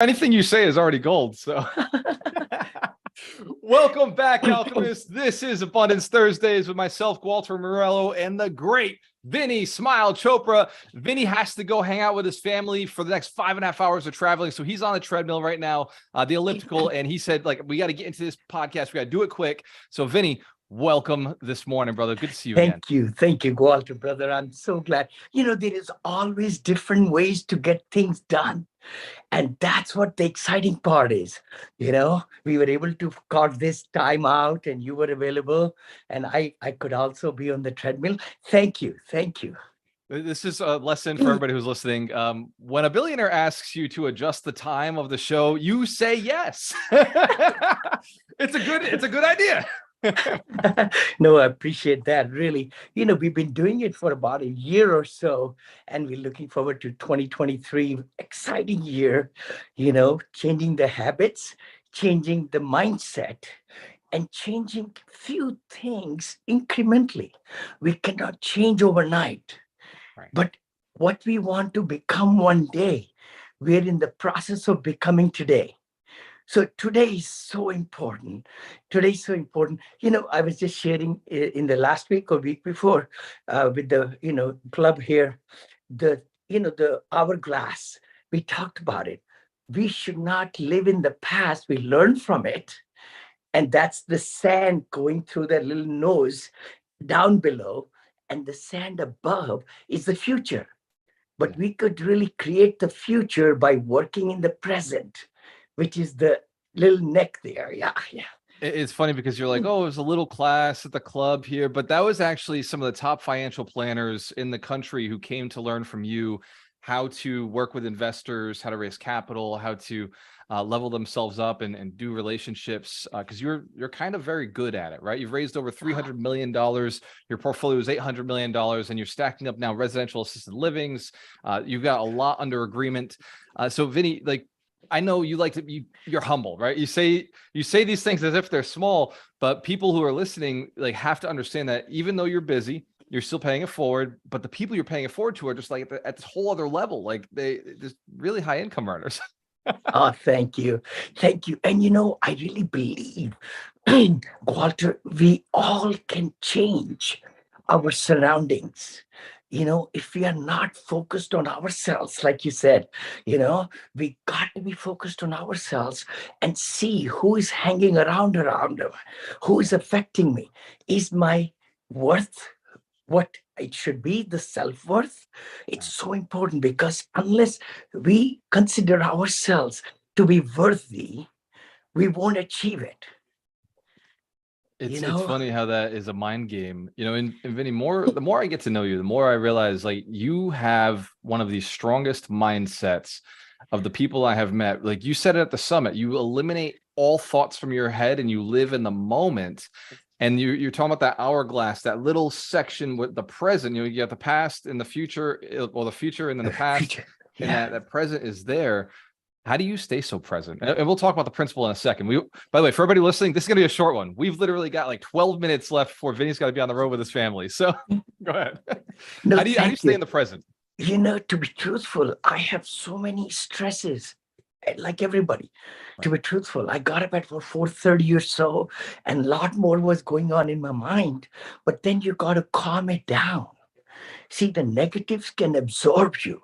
Anything you say is already gold. So welcome back, Alchemists. This is Abundance Thursdays with myself, Walter Morello, and the great Vinney Smile Chopra. Vinney has to go hang out with his family for the next 5.5 hours of traveling. So he's on the treadmill right now, the elliptical. And he said, we got to get into this podcast. We got to do it quick. So Vinney, welcome this morning, brother. Good to see you again. Thank you, Walter, brother. I'm so glad. There is always different ways to get things done. And that's what the exciting part is. We were able to carve this time out and you were available. And I could also be on the treadmill. Thank you. This is a lesson for everybody who's listening. When a billionaire asks you to adjust the time of the show, you say yes. It's a good idea. No, I appreciate that. Really, we've been doing it for about a year or so, and we're looking forward to 2023, exciting year, changing the habits, changing the mindset, and changing few things incrementally. We cannot change overnight, right. But what we want to become one day, we're in the process of becoming today. So today is so important. I was just sharing in the last week or week before with the club here, the hourglass. We talked about it. We should not live in the past. We learn from it, and that's the sand going through that little nose down below, and the sand above is the future. But we could really create the future by working in the present, which is the little neck there. Yeah. It's funny because you're like, oh, it was a little class at the club here, but that was actually some of the top financial planners in the country who came to learn from you how to work with investors, how to raise capital, how to level themselves up and do relationships. Because you're kind of very good at it, right? You've raised over $300 million. Your portfolio is $800 million, and you're stacking up now residential assisted livings. You've got a lot under agreement. So Vinney, I know you you're humble, right? You say these things as if they're small, but people who are listening have to understand that even though you're busy, you're still paying it forward, but the people you're paying it forward to are just at this whole other level. They just really high income earners. Oh, thank you. And I really believe, Walter, we all can change our surroundings. If we are not focused on ourselves, like you said, we got to be focused on ourselves and see who is hanging around, who is affecting me. Is my worth what it should be, the self-worth? It's so important, because unless we consider ourselves to be worthy, we won't achieve it. It's funny how that is a mind game, and Vinney, the more I get to know you, the more I realize you have one of the strongest mindsets of the people I have met. Like you said it at the summit, you eliminate all thoughts from your head and you live in the moment. And you're talking about that hourglass, that little section with the present. You got the past and the future, the future and then the past, and that present is there. How do you stay so present? And we'll talk about the principle in a second. By the way, for everybody listening, this is going to be a short one. We've literally got 12 minutes left before Vinny's got to be on the road with his family. So go ahead. No, how do you stay in the present? To be truthful, I have so many stresses, like everybody. Right. To be truthful, I got up at 4:30 or so, and a lot more was going on in my mind. But then you got to calm it down. See, the negatives can absorb you.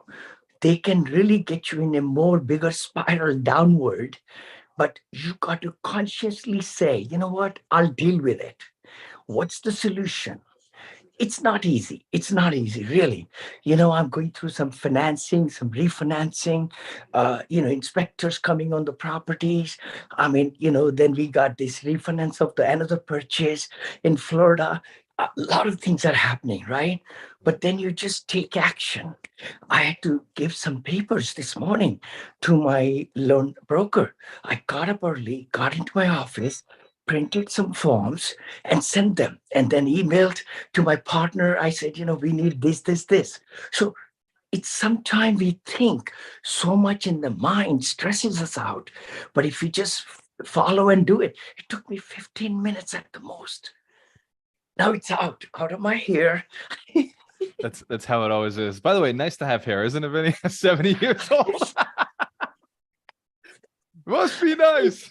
They can really get you in a more bigger spiral downward. But you got to consciously say, you know what, I'll deal with it. What's the solution? It's not easy. Really. I'm going through some financing, some refinancing, inspectors coming on the properties. Then we got this refinance of another purchase in Florida. A lot of things are happening, right? But then you just take action. I had to give some papers this morning to my loan broker. I got up early, got into my office, printed some forms and sent them, and then emailed to my partner. I said, we need this. So it's sometimes we think so much in the mind stresses us out. But if we just follow and do it, it took me 15 minutes at the most. Now it's out of my hair. That's how it always is. By the way, nice to have hair, isn't it, Vinny? 70 years old. Must be nice.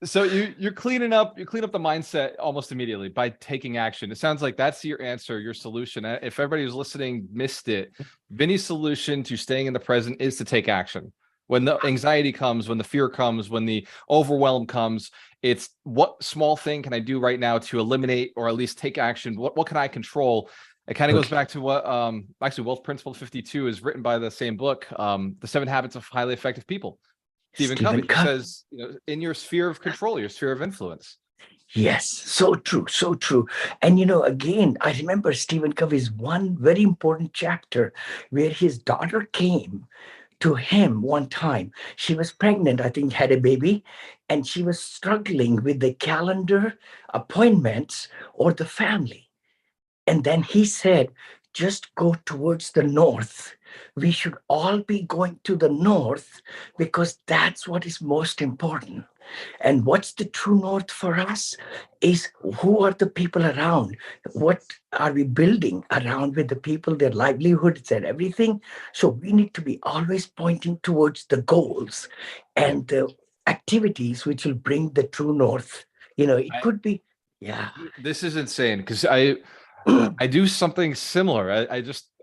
So you clean up the mindset almost immediately by taking action. It sounds like that's your answer, your solution. If everybody who's listening missed it, Vinny's solution to staying in the present is to take action. When the anxiety comes, when the fear comes, when the overwhelm comes, it's what small thing can I do right now to eliminate or at least take action? What can I control? It kind of goes back to what actually Wealth Principle 52 is written by the same book, The 7 Habits of Highly Effective People. Stephen Covey. He says, in your sphere of control, your sphere of influence. Yes, so true, so true. And again, I remember Stephen Covey's one very important chapter where his daughter came to him one time. She was pregnant, I think, had a baby, and she was struggling with the calendar appointments or the family. And then he said, just go towards the north. We should all be going to the north because that's what is most important. And what's the true north for us is who are the people around? What are we building around with the people, their livelihoods and everything? So we need to be always pointing towards the goals and the activities which will bring the true north. It could be, yeah. This is insane because I do something similar.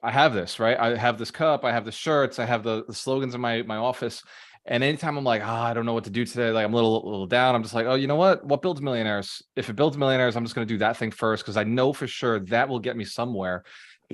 I have this, right? I have this cup, I have the shirts, I have the slogans in my office. And anytime I'm like, I don't know what to do today, like I'm a little down, I'm just like, oh, you know what builds millionaires? If it builds millionaires, I'm just going to do that thing first because I know for sure that will get me somewhere.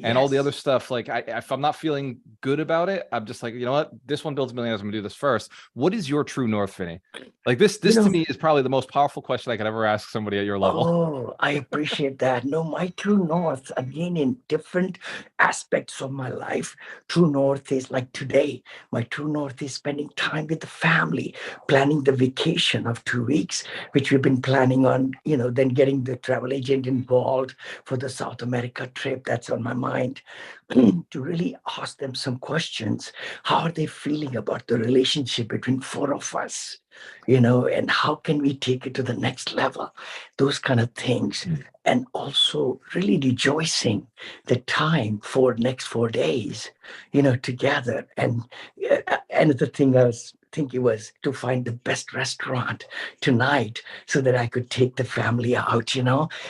And all the other stuff, like if I'm not feeling good about it, I'm just like, you know what, this one builds millionaires, I'm gonna do this first. What is your true north, Vinney? Like this to me is probably the most powerful question I could ever ask somebody at your level. Oh, I appreciate that. No, my true north, again, in different aspects of my life, true north is like today. My true north is spending time with the family, planning the vacation of 2 weeks, which we've been planning on, then getting the travel agent involved for the South America trip. That's on my mind. To really ask them some questions. How are they feeling about the relationship between four of us? And how can we take it to the next level? Those kind of things. And also really rejoicing the time for next 4 days, together. And another thing I was thinking was to find the best restaurant tonight so that I could take the family out,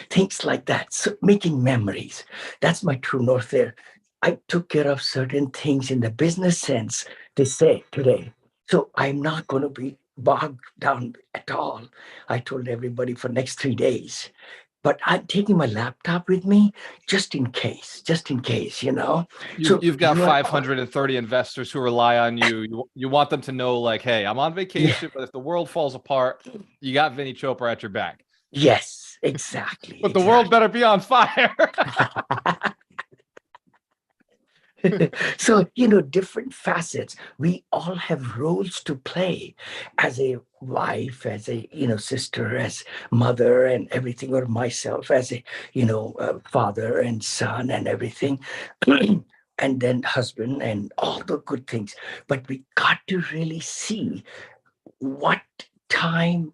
things like that. So making memories. That's my true north there. I took care of certain things in the business sense, they say today. So I'm not going to be bogged down at all. I told everybody for next 3 days. But I'm taking my laptop with me just in case, You've got 530 investors who rely on you. You want them to know, like, hey, I'm on vacation, but if the world falls apart, you got Vinney Chopra at your back. Yes, exactly. But the world better be on fire. So, different facets. We all have roles to play as a wife, as a, sister, as mother and everything, or myself as a, father and son and everything. And then husband and all the good things. But we got to really see what time.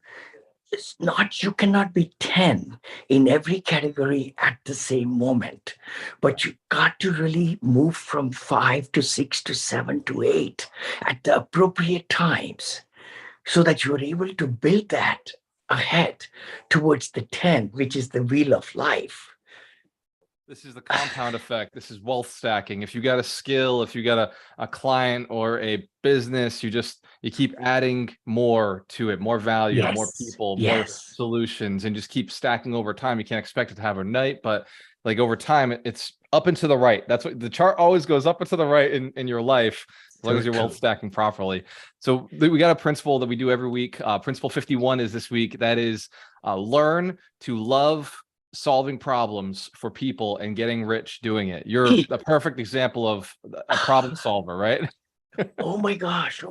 It's not, you cannot be 10 in every category at the same moment, but you got to really move from 5 to 6 to 7 to 8 at the appropriate times so that you're able to build that ahead towards the 10, which is the wheel of life. This is the compound effect. This is wealth stacking. If you got a skill, if you got a client or a business, you keep adding more to it, more value, more people, more solutions, and just keep stacking over time. You can't expect it to have a night, but like over time, it's up and to the right. That's what the chart always goes up and to the right in your life, as long as you're wealth stacking properly. So we got a principle that we do every week. Principle 51 is this week. That is learn to love solving problems for people and getting rich doing it. You're a perfect example of a problem solver, right? Oh my gosh.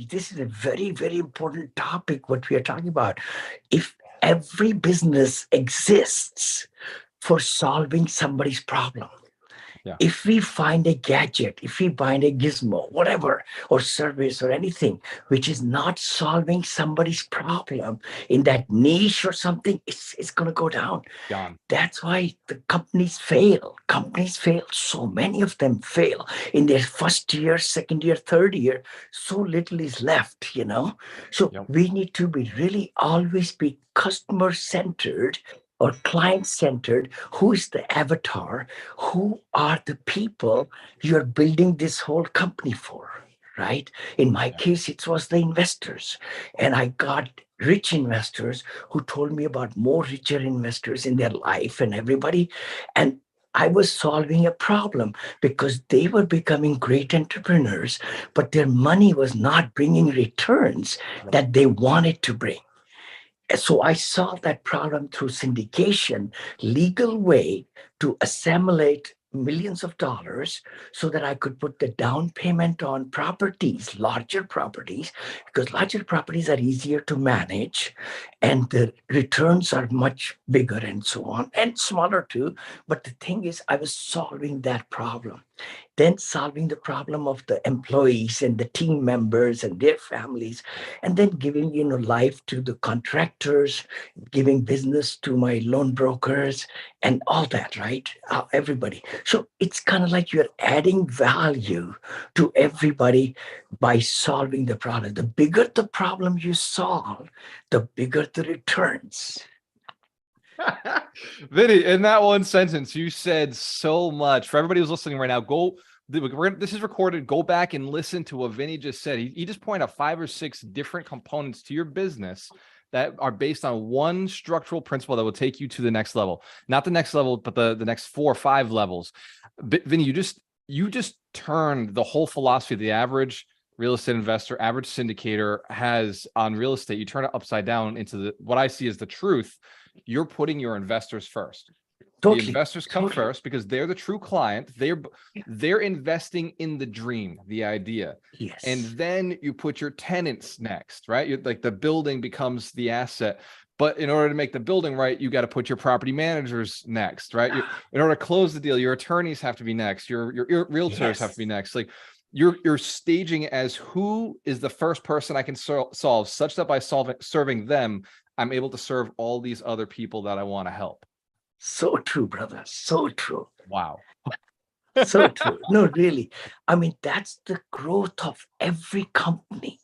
This is a very, very important topic, what we are talking about. If every business exists for solving somebody's problem, If we find a gadget, if we find a gizmo, whatever, or service or anything, which is not solving somebody's problem in that niche or something, it's going to go down. Gone. That's why the companies fail. Companies fail. So many of them fail in their first year, second year, third year. So little is left, So Yep. we need to be really always be customer centered or client centered. Who is the avatar? Who are the people you're building this whole company for? Right? In my Yeah. case, it was the investors. And I got rich investors who told me about more richer investors in their life and everybody. And I was solving a problem because they were becoming great entrepreneurs, but their money was not bringing returns Yep. that they wanted to bring. So I solved that problem through syndication, legal way to assimilate millions of dollars so that I could put the down payment on properties, larger properties, because larger properties are easier to manage and the returns are much bigger and so on, and smaller too. But the thing is, I was solving that problem, then solving the problem of the employees and the team members and their families, and then giving life to the contractors, giving business to my loan brokers and all that, right? Everybody. So it's kind of like you're adding value to everybody by solving the problem. The bigger the problem you solve, the bigger the returns. Vinney, in that one sentence, you said so much. For everybody who's listening right now, this is recorded. Go back and listen to what Vinney just said. He just pointed out 5 or 6 different components to your business that are based on one structural principle that will take you to the next level. Not the next level, but the next 4 or 5 levels. Vinney, you just turned the whole philosophy of the average real estate investor, average syndicator has on real estate. You turn it upside down into what I see as the truth. You're putting your investors first. Totally. The investors come first because they're the true client. They're investing in the dream, the idea. Yes. And then you put your tenants next, right? You're like the building becomes the asset. But in order to make the building right, you got to put your property managers next, right? In order to close the deal, your attorneys have to be next. Your realtors have to be next. Like you're staging it as who is the first person I can solve, such that by serving them, I'm able to serve all these other people that I want to help. So true, brother. So true. Wow. So true. No, really. I mean, that's the growth of every company.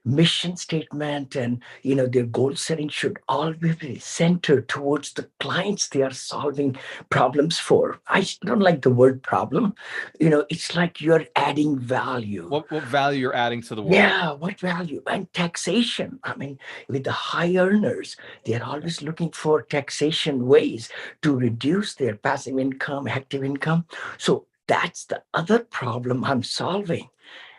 Mission statement and their goal setting should always be centered towards the clients they are solving problems for. I don't like the word problem. It's like you're adding value. What value you're adding to the world? Yeah, what value? And taxation. I mean, with the high earners, they're always looking for taxation ways to reduce their passive income, active income. So that's the other problem I'm solving.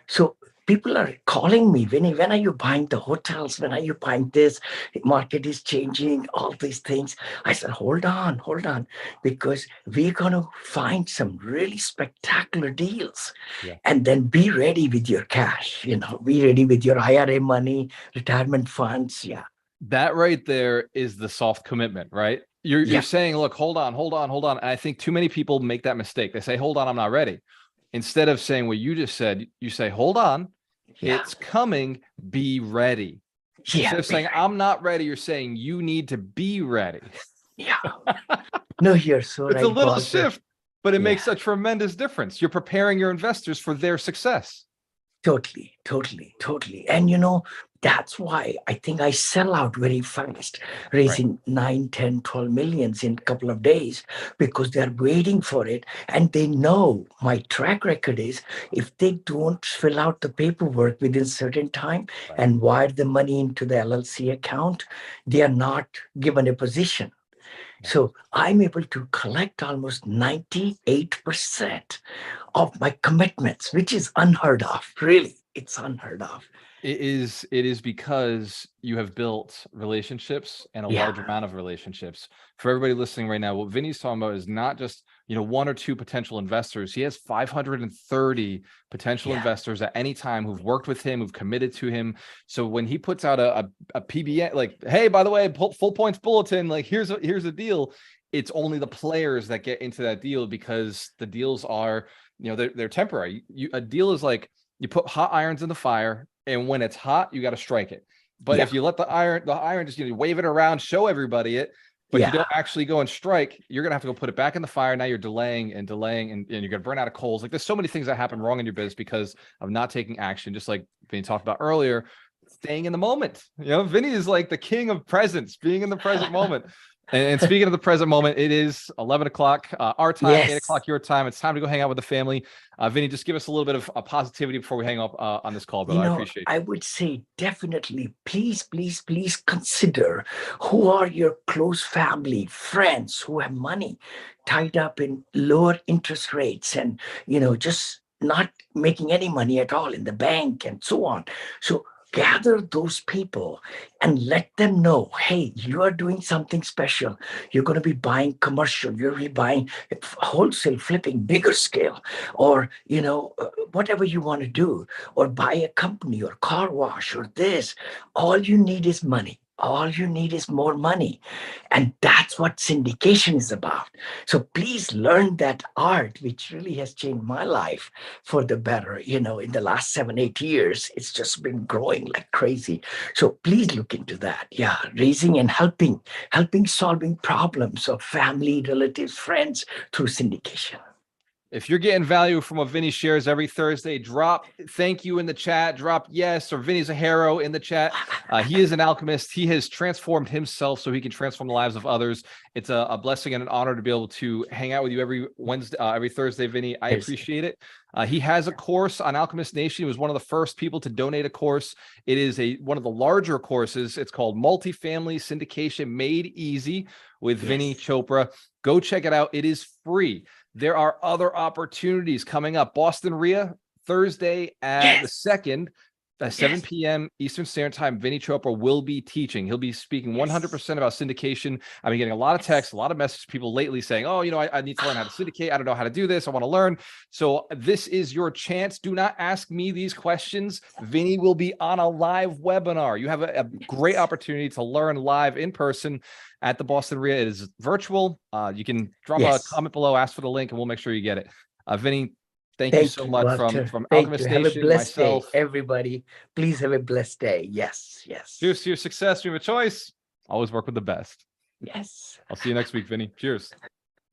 So people are calling me, Vinney, when are you buying the hotels? When are you buying this? The market is changing, all these things. I said, hold on, because we're going to find some really spectacular deals. Yeah. And then be ready with your cash, be ready with your IRA money, retirement funds. Yeah. That right there is the soft commitment, right? You're saying, look, hold on. And I think too many people make that mistake. They say, hold on, I'm not ready. Instead of saying what you just said, you say, hold on, it's coming, be ready. Instead of saying, I'm not ready, you're saying you need to be ready. Yeah. No, you're so right. It's a little Walter. shift, but it makes a tremendous difference. You're preparing your investors for their success. Totally. And that's why I think I sell out very fast, raising 9, 10, 12 millions in a couple of days because they're waiting for it. And they know my track record is if they don't fill out the paperwork within a certain time and wire the money into the LLC account, they are not given a position. So I'm able to collect almost 98% of my commitments, which is unheard of. Really, it's unheard of. It is because you have built relationships and a large amount of relationships. For everybody listening right now, what Vinney's talking about is not just, one or two potential investors. He has 530 potential investors at any time who've worked with him, who've committed to him. So when he puts out a PBN, like, hey, by the way, full points bulletin, like here's a deal. It's only the players that get into that deal, because the deals are, they're temporary. A deal is like you put hot irons in the fire, and when it's hot, you got to strike it. But if you let the iron just wave it around, show everybody it, but you don't actually go and strike, you're gonna have to go put it back in the fire. Now you're delaying, and you're gonna burn out of coals. Like, there's so many things that happen wrong in your business because of not taking action. Just like Vinny talked about earlier, staying in the moment. Vinny is like the king of presence, being in the present moment. And speaking of the present moment, it is 11 o'clock our time, 8 o'clock your time. It's time to go hang out with the family. Vinny, just give us a little bit of positivity before we hang up on this call, brother. I appreciate it. I would say definitely, please consider who are your close family, friends who have money tied up in lower interest rates and, just not making any money at all in the bank and so on. So gather those people and let them know, hey, you are doing something special. You're going to be buying commercial, you're going to be buying wholesale, flipping, bigger scale, or, whatever you want to do, or buy a company or car wash or this. All you need is money. All you need is more money. And that's what syndication is about. So please learn that art, which really has changed my life for the better. In the last 7-8 years, it's just been growing like crazy. So please look into that. Yeah, raising and helping solving problems of family, relatives, friends through syndication. If you're getting value from what Vinny shares every Thursday, drop thank you in the chat, drop yes, or Vinny's a hero in the chat. He is an alchemist. He has transformed himself so he can transform the lives of others. It's a blessing and an honor to be able to hang out with you every Thursday, Vinny. I appreciate it. He has a course on AlchemistNation. He was one of the first people to donate a course. It is one of the larger courses. It's called Multifamily Syndication Made Easy with Vinney Chopra. Go check it out. It is free. There are other opportunities coming up. Boston RIA, Thursday at the 2nd, at 7 p.m. Eastern Standard Time. Vinney Chopra will be teaching. He'll be speaking 100% about syndication. I've been getting a lot of texts, a lot of messages, people lately saying, oh, I need to learn how to syndicate. I don't know how to do this. I want to learn. So this is your chance. Do not ask me these questions. Vinney will be on a live webinar. You have a great opportunity to learn live in person at the Boston RIA. It is virtual. You can drop a comment below, ask for the link, and we'll make sure you get it. Vinney, thank you so much from AlchemistNation. Have a blessed day, everybody. Please have a blessed day. Yes. Cheers to your success. You have a choice. Always work with the best. Yes. I'll see you next week, Vinney. Cheers.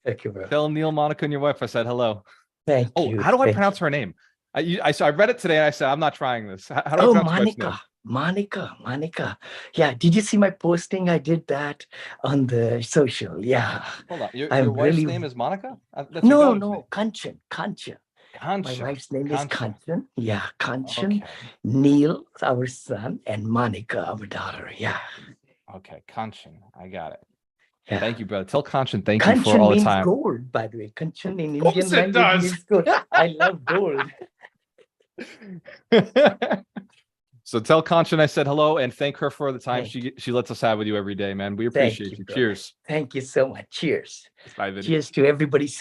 Thank you, bro. Tell Neil, Monica, and your wife I said hello. Thank you. How do I pronounce her name? I read it today and I said, I'm not trying this. How do I pronounce her name? Monica. Yeah. Did you see my posting? I did that on the social. Yeah. Hold on. Your wife's name is Monica? No. Kanchan. My wife's name is Kanchan. Kanchan. Yeah. Kanchan. Okay. Neil, our son, and Monica, our daughter. Yeah. Okay. Kanchan. I got it. Yeah. Thank you, brother. Tell Kanchan thank you for all the time. Kanchan means gold, by the way. Kanchan in Indian language means gold. I love gold. So tell Kanchan I said hello and thank her for the time she lets us have with you every day, man. We appreciate you. Cheers. Thank you so much. Cheers. Bye, Vinny. Cheers to everybody.